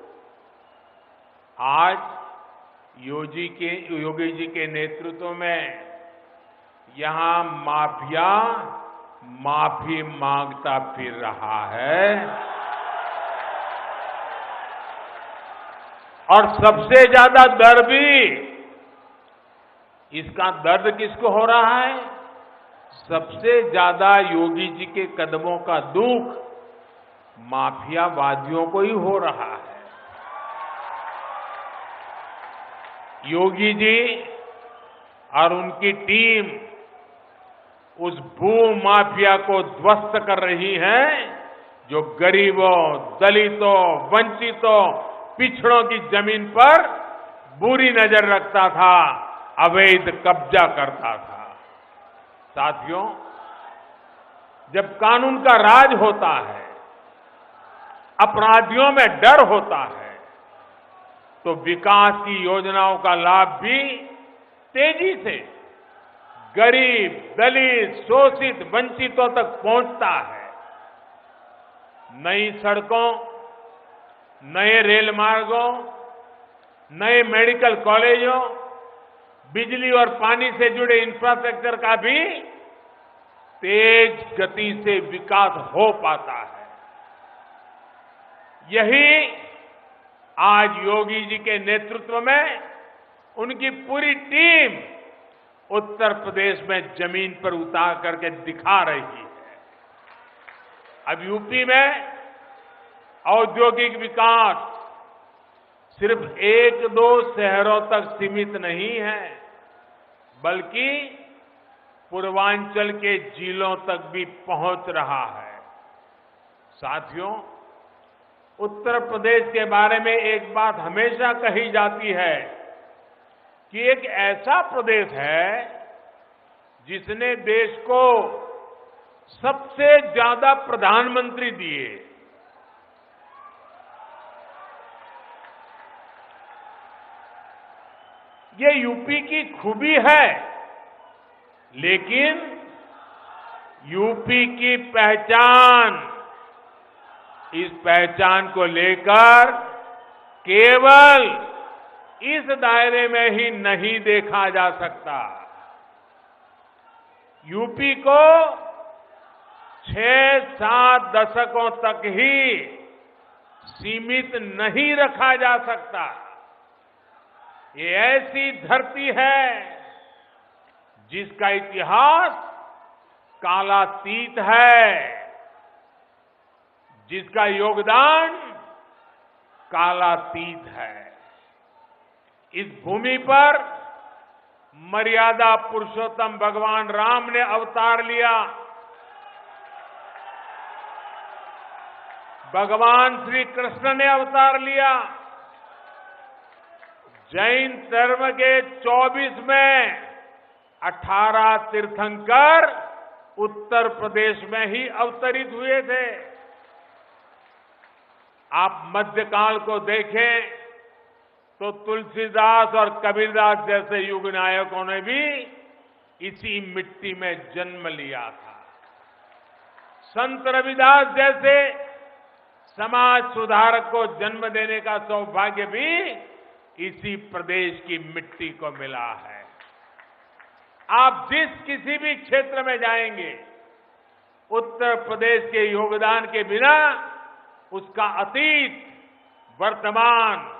आज योगी जी के नेतृत्व में यहां माफिया माफी मांगता फिर रहा है। और सबसे ज्यादा दर्द भी, इसका दर्द किसको हो रहा है? सबसे ज्यादा योगी जी के कदमों का दुख माफियावादियों को ही हो रहा है। योगी जी और उनकी टीम उस भू माफिया को ध्वस्त कर रही है जो गरीबों, दलितों, वंचितों, पिछड़ों की जमीन पर बुरी नजर रखता था, अवैध कब्जा करता था। साथियों, जब कानून का राज होता है, अपराधियों में डर होता है, तो विकास की योजनाओं का लाभ भी तेजी से गरीब, दलित, शोषित, वंचितों तक पहुंचता है। नई सड़कों, नए रेल मार्गों, नए मेडिकल कॉलेजों, बिजली और पानी से जुड़े इंफ्रास्ट्रक्चर का भी तेज गति से विकास हो पाता है। यही आज योगी जी के नेतृत्व में उनकी पूरी टीम उत्तर प्रदेश में जमीन पर उतार करके दिखा रही है। अब यूपी में औद्योगिक विकास सिर्फ एक दो शहरों तक सीमित नहीं है, बल्कि पूर्वांचल के जिलों तक भी पहुंच रहा है। साथियों, उत्तर प्रदेश के बारे में एक बात हमेशा कही जाती है कि एक ऐसा प्रदेश है जिसने देश को सबसे ज्यादा प्रधानमंत्री दिए। ये यूपी की खूबी है, लेकिन यूपी की पहचान, इस पहचान को लेकर केवल इस दायरे में ही नहीं देखा जा सकता। यूपी को 6-7 दशकों तक ही सीमित नहीं रखा जा सकता। ये ऐसी धरती है जिसका इतिहास कालातीत है, जिसका योगदान कालातीत है। इस भूमि पर मर्यादा पुरुषोत्तम भगवान राम ने अवतार लिया। भगवान श्री कृष्ण ने अवतार लिया। जैन धर्म के 24 में 18 तीर्थंकर उत्तर प्रदेश में ही अवतरित हुए थे। आप मध्यकाल को देखें तो तुलसीदास और कबीरदास जैसे युग नायकों ने भी इसी मिट्टी में जन्म लिया था। संत रविदास जैसे समाज सुधारक को जन्म देने का सौभाग्य भी इसी प्रदेश की मिट्टी को मिला है। आप जिस किसी भी क्षेत्र में जाएंगे, उत्तर प्रदेश के योगदान के बिना उसका अतीत, वर्तमान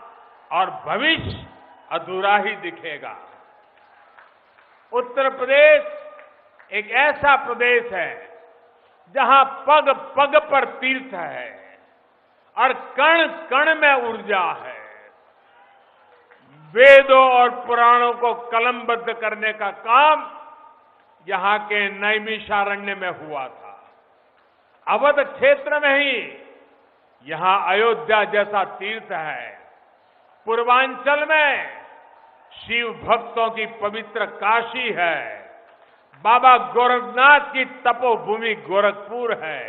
और भविष्य अधूरा ही दिखेगा। उत्तर प्रदेश एक ऐसा प्रदेश है जहां पग पग पर तीर्थ है और कण कण में ऊर्जा है। वेदों और पुराणों को कलमबद्ध करने का काम यहां के नैमिषारण्य में हुआ था। अवध क्षेत्र में ही यहां अयोध्या जैसा तीर्थ है। पूर्वांचल में शिव भक्तों की पवित्र काशी है। बाबा गोरखनाथ की तपोभूमि गोरखपुर है।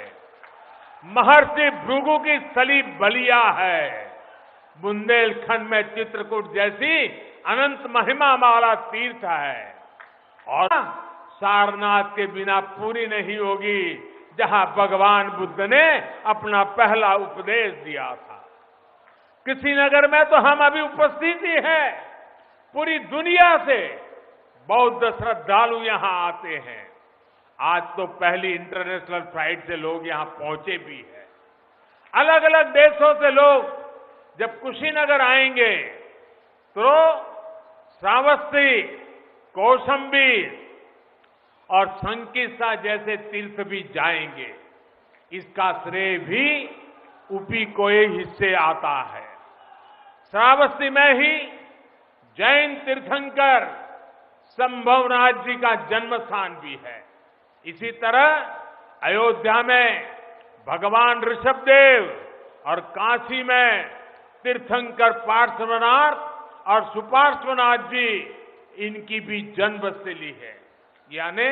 महर्षि भृगु की स्थली बलिया है। बुंदेलखंड में चित्रकूट जैसी अनंत महिमा वाला तीर्थ है। और सारनाथ के बिना पूरी नहीं होगी, जहां भगवान बुद्ध ने अपना पहला उपदेश दिया था। कुशीनगर में तो हम अभी उपस्थित ही हैं। पूरी दुनिया से बौद्ध श्रद्धालु यहां आते हैं। आज तो पहली इंटरनेशनल फ्लाइट से लोग यहां पहुंचे भी हैं। अलग अलग देशों से लोग जब कुशीनगर आएंगे तो श्रावस्ती, कौशाम्बी और संकिसा जैसे तीर्थ भी जाएंगे। इसका श्रेय भी यूपी को ही हिस्से आता है। श्रावस्ती में ही जैन तीर्थंकर संभवनाथ जी का जन्म स्थान भी है। इसी तरह अयोध्या में भगवान ऋषभदेव और काशी में तीर्थंकर पार्श्वनाथ और सुपार्श्वनाथ जी, इनकी भी जन्मस्थली है। यानी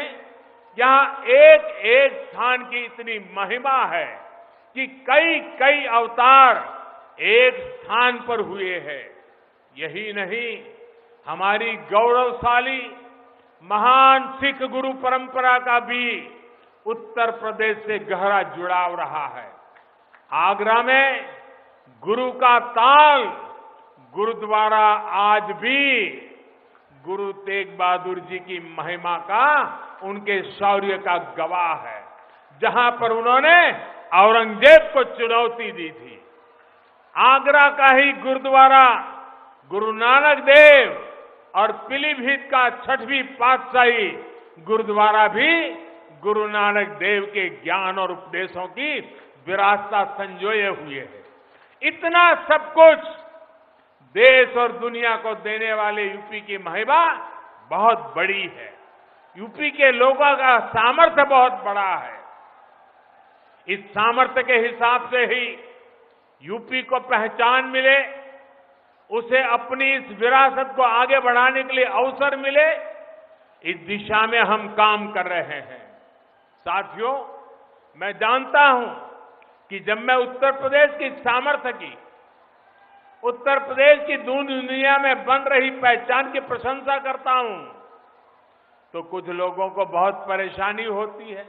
यहां एक एक स्थान की इतनी महिमा है कि कई कई अवतार एक स्थान पर हुए हैं। यही नहीं, हमारी गौरवशाली महान सिख गुरु परंपरा का भी उत्तर प्रदेश से गहरा जुड़ाव रहा है। आगरा में गुरु का ताल गुरुद्वारा आज भी गुरु तेग बहादुर जी की महिमा का, उनके शौर्य का गवाह है। जहां पर उन्होंने औरंगजेब को चुनौती दी थी, आगरा का ही गुरुद्वारा गुरु नानक देव और पीलीभीत का 6वीं पातशाही गुरुद्वारा भी गुरु नानक देव के ज्ञान और उपदेशों की विरासत संजोए हुए है। इतना सब कुछ देश और दुनिया को देने वाले यूपी की महिमा बहुत बड़ी है। यूपी के लोगों का सामर्थ्य बहुत बड़ा है। इस सामर्थ्य के हिसाब से ही यूपी को पहचान मिले, उसे अपनी इस विरासत को आगे बढ़ाने के लिए अवसर मिले, इस दिशा में हम काम कर रहे हैं। साथियों, मैं जानता हूं कि जब मैं उत्तर प्रदेश की सामर्थ्य की, उत्तर प्रदेश की दुनिया में बन रही पहचान की प्रशंसा करता हूं, तो कुछ लोगों को बहुत परेशानी होती है।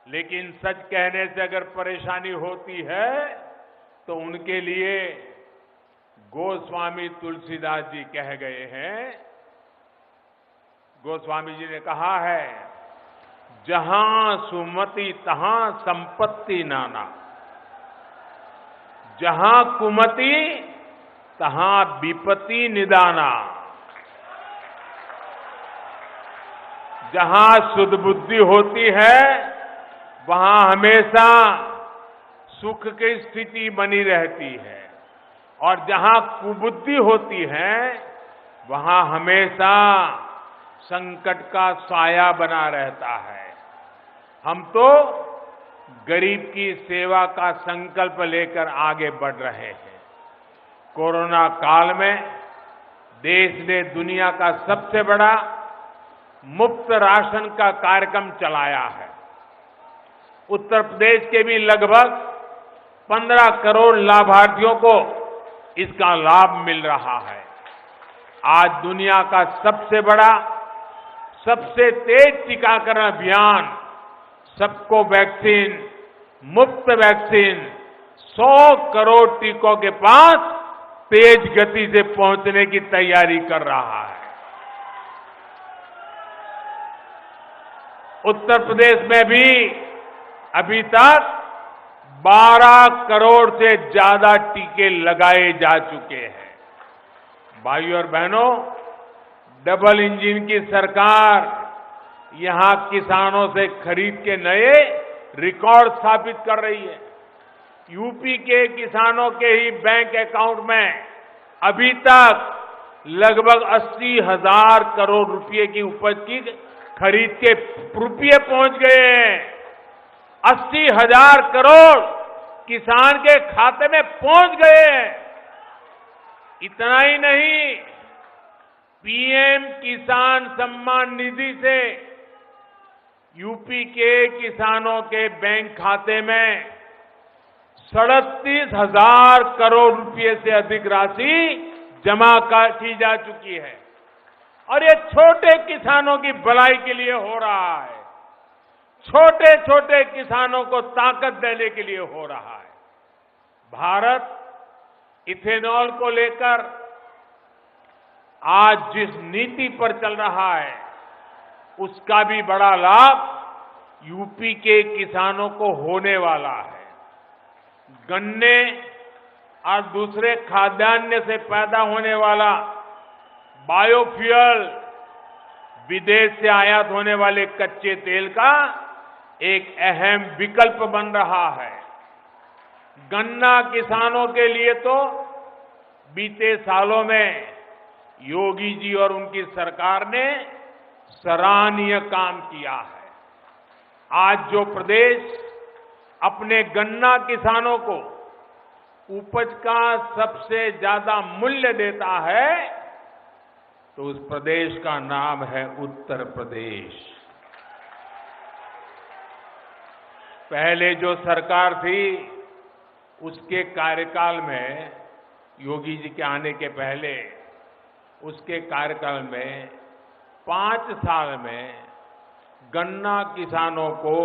लेकिन सच कहने से अगर परेशानी होती है तो उनके लिए गोस्वामी तुलसीदास जी कह गए हैं। गोस्वामी जी ने कहा है, जहां सुमति तहां संपत्ति नाना, जहां कुमति तहां विपत्ति निदाना। जहां शुद्ध बुद्धि होती है वहां हमेशा सुख की स्थिति बनी रहती है, और जहां कुबुद्धि होती है वहां हमेशा संकट का साया बना रहता है। हम तो गरीब की सेवा का संकल्प लेकर आगे बढ़ रहे हैं। कोरोना काल में देश ने दुनिया का सबसे बड़ा मुफ्त राशन का कार्यक्रम चलाया है। उत्तर प्रदेश के भी लगभग 15 करोड़ लाभार्थियों को इसका लाभ मिल रहा है। आज दुनिया का सबसे बड़ा, सबसे तेज टीकाकरण अभियान सबको वैक्सीन, मुफ्त वैक्सीन 100 करोड़ टीकों के पास तेज गति से पहुंचने की तैयारी कर रहा है। उत्तर प्रदेश में भी अभी तक 12 करोड़ से ज्यादा टीके लगाए जा चुके हैं। भाइयों और बहनों, डबल इंजन की सरकार यहां किसानों से खरीद के नए रिकॉर्ड स्थापित कर रही है। यूपी के किसानों के ही बैंक अकाउंट में अभी तक लगभग 80,000 करोड़ रुपए की उपज की खरीद के रुपये पहुंच गए हैं। 80,000 करोड़ किसान के खाते में पहुंच गए हैं। इतना ही नहीं, पीएम किसान सम्मान निधि से यूपी के किसानों के बैंक खाते में 37,000 करोड़ रुपए से अधिक राशि जमा की जा चुकी है। और ये छोटे किसानों की भलाई के लिए हो रहा है। छोटे छोटे किसानों को ताकत देने के लिए हो रहा है। भारत इथेनॉल को लेकर आज जिस नीति पर चल रहा है, उसका भी बड़ा लाभ यूपी के किसानों को होने वाला है। गन्ने और दूसरे खाद्यान्न से पैदा होने वाला बायोफ्यूल, विदेश से आयात होने वाले कच्चे तेल का एक अहम विकल्प बन रहा है। गन्ना किसानों के लिए तो बीते सालों में योगी जी और उनकी सरकार ने सराहनीय काम किया है। आज जो प्रदेश अपने गन्ना किसानों को उपज का सबसे ज्यादा मूल्य देता है, तो उस प्रदेश का नाम है उत्तर प्रदेश। पहले जो सरकार थी, उसके कार्यकाल में, योगी जी के आने के पहले उसके कार्यकाल में 5 साल में गन्ना किसानों को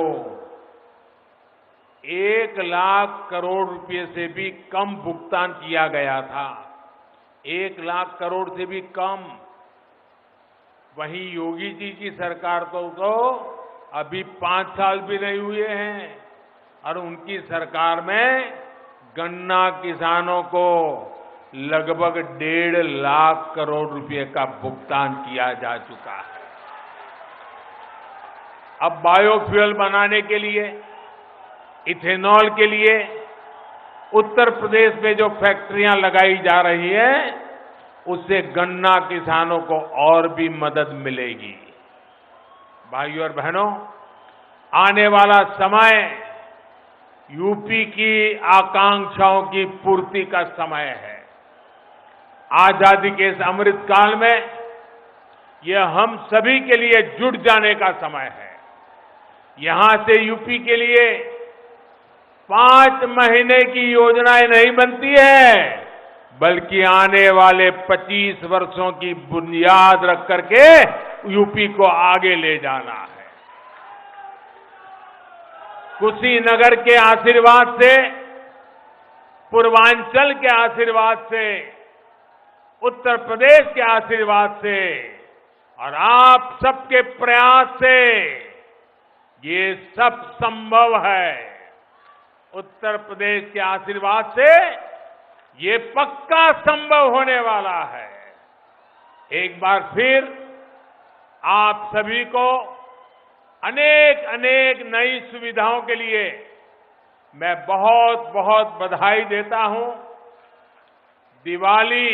1 लाख करोड़ रुपए से भी कम भुगतान किया गया था। 1 लाख करोड़ से भी कम। वहीं योगी जी की सरकार तो अभी 5 साल भी नहीं हुए हैं और उनकी सरकार में गन्ना किसानों को लगभग 1.5 लाख करोड़ रुपए का भुगतान किया जा चुका है। अब बायोफ्यूल बनाने के लिए, इथेनॉल के लिए उत्तर प्रदेश में जो फैक्ट्रियां लगाई जा रही है, उससे गन्ना किसानों को और भी मदद मिलेगी। भाइयों और बहनों, आने वाला समय यूपी की आकांक्षाओं की पूर्ति का समय है। आजादी के इस अमृत काल में यह हम सभी के लिए जुट जाने का समय है। यहां से यूपी के लिए 5 महीने की योजनाएं नहीं बनती है, बल्कि आने वाले 25 वर्षों की बुनियाद रख करके यूपी को आगे ले जाना है। कुशीनगर के आशीर्वाद से, पूर्वांचल के आशीर्वाद से, उत्तर प्रदेश के आशीर्वाद से और आप सबके प्रयास से ये सब संभव है। उत्तर प्रदेश के आशीर्वाद से ये पक्का संभव होने वाला है। एक बार फिर आप सभी को अनेक अनेक नई सुविधाओं के लिए मैं बहुत बहुत बधाई देता हूं। दिवाली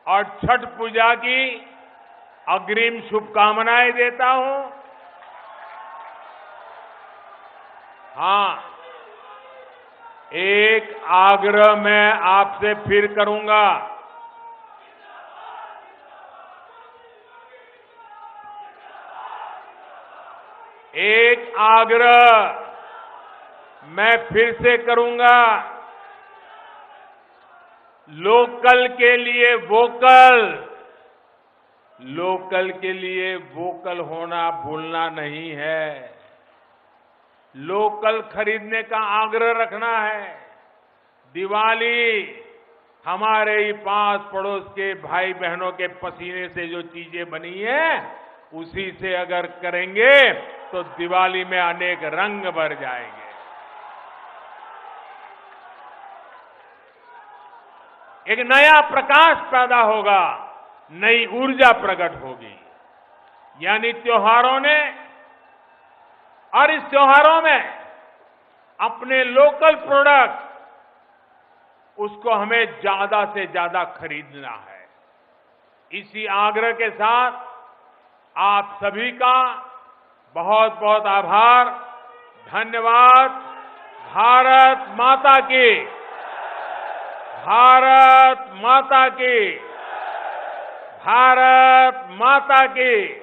और छठ पूजा की अग्रिम शुभकामनाएं देता हूं। हाँ, एक आग्रह मैं आपसे फिर करूंगा। एक आग्रह मैं फिर से करूंगा। लोकल के लिए वोकल, लोकल के लिए वोकल होना भूलना नहीं है। लोकल खरीदने का आग्रह रखना है। दिवाली हमारे ही पास पड़ोस के भाई बहनों के पसीने से जो चीजें बनी है, उसी से अगर करेंगे तो दिवाली में अनेक रंग भर जाएंगे। एक नया प्रकाश पैदा होगा, नई ऊर्जा प्रकट होगी। यानी त्योहारों ने और इस त्योहारों में अपने लोकल प्रोडक्ट उसको हमें ज्यादा से ज्यादा खरीदना है। इसी आग्रह के साथ आप सभी का बहुत बहुत आभार, धन्यवाद। भारत माता की, भारत माता की, भारत माता की।